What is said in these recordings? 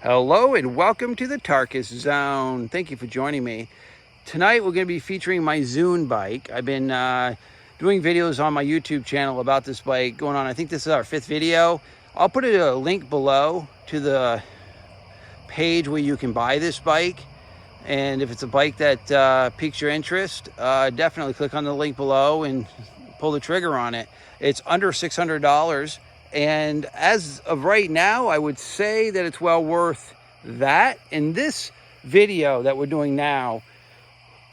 Hello and welcome to the Tarkus Zone. Thank you for joining me. Tonight we're going to be featuring my Zoon bike. I've been doing videos on my YouTube channel about this bike going on. I think this is our 5th video. I'll put a link below to the page where you can buy this bike. And if it's a bike that piques your interest, definitely click on the link below and pull the trigger on it. It's under $600. And as of right now, I would say that it's well worth that. In this video that we're doing now,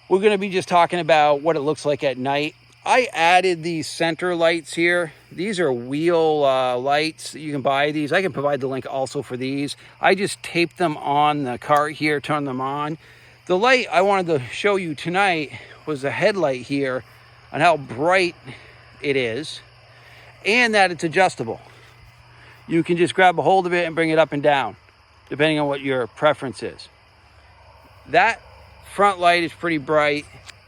we're going to be just talking about what it looks like at night. I added these center lights here. These are wheel lights. You can buy these. I can provide the link also for these. I just taped them on the cart here, turned them on. The light I wanted to show you tonight was the headlight here on how bright it is, and that it's adjustable. You can just grab a hold of it and bring it up and down, depending on what your preference is. That front light is pretty bright.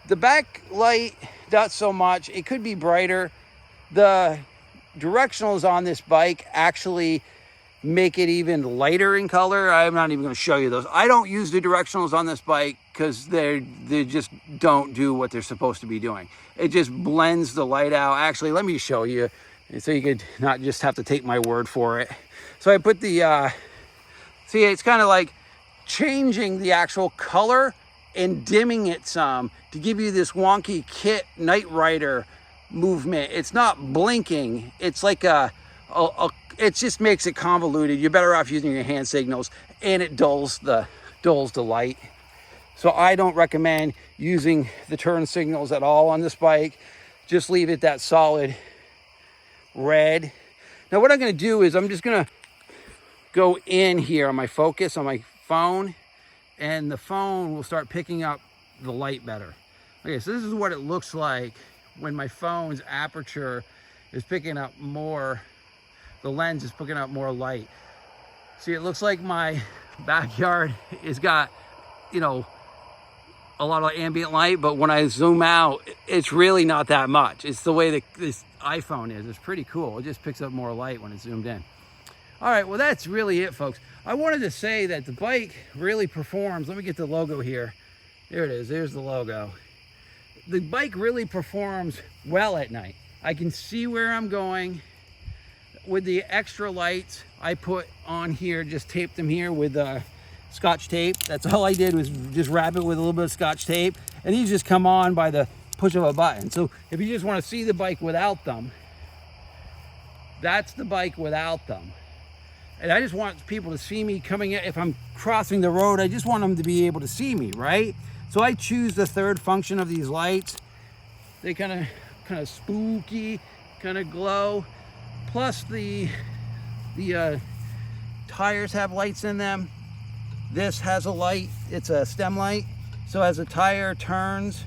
The back light, not so much. It could be brighter. The directionals on this bike actually make it even lighter in color. I'm not even going to show you those. I don't use the directionals on this bike because they just don't do what they're supposed to be doing. It just blends the light out. Actually, let me show you so you could not just have to take my word for it. So I put the, see, it's kind of like changing the actual color and dimming it some to give you this wonky kit Night Rider movement. It's not blinking. It's like it just makes it convoluted. You're better off using your hand signals, and it dulls the light. So I don't recommend using the turn signals at all on this bike. Just leave it that solid red. Now what I'm going to do is I'm just going to go in here on my focus on my phone, and the phone will start picking up the light better. Okay, so this is what it looks like when my phone's aperture is picking up more, the lens is picking up more light. See, it looks like my backyard has got, you know, a lot of ambient light, but when I zoom out, it's really not that much. It's the way that this iPhone is. It's pretty cool. It just picks up more light when it's zoomed in. All right, well, that's really it, folks. I wanted to say that the bike really performs. Let me get the logo here. There it is. There's the logo. The bike really performs well at night. I can see where I'm going. With the extra lights I put on here, just taped them here with Scotch tape. That's all I did, was just wrap it with a little bit of Scotch tape, and these just come on by the push of a button. So if you just want to see the bike without them, that's the bike without them. And I just want people to see me coming in. If I'm crossing the road, I just want them to be able to see me, right? So I choose the third function of these lights. They kind of spooky, kind of glow. Plus the tires have lights in them. This has a light. It's a stem light. So as a tire turns,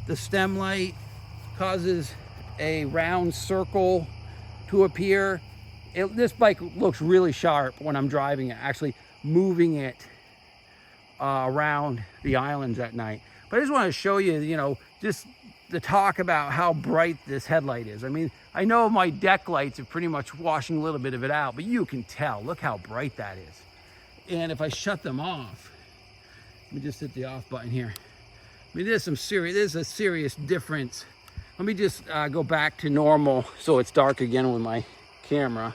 the stem light causes a round circle to appear. This bike looks really sharp when I'm driving it, actually moving it around the islands at night. But I just want to show you, you know, just the talk about how bright this headlight is. I mean, I know my deck lights are pretty much washing a little bit of it out, but you can tell, look how bright that is. And if I shut them off, let me just hit the off button here. I mean, there's a serious difference. Let me just go back to normal so it's dark again with my camera.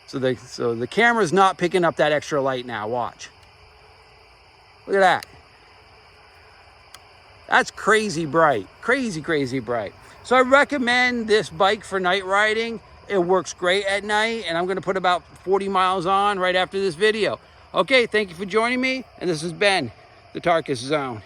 So the camera's not picking up that extra light now, watch. Look at that. That's crazy bright, crazy, crazy bright. So I recommend this bike for night riding. It works great at night, and I'm gonna put about 40 miles on right after this video. Okay, thank you for joining me, and this has been the Tarkus Zone.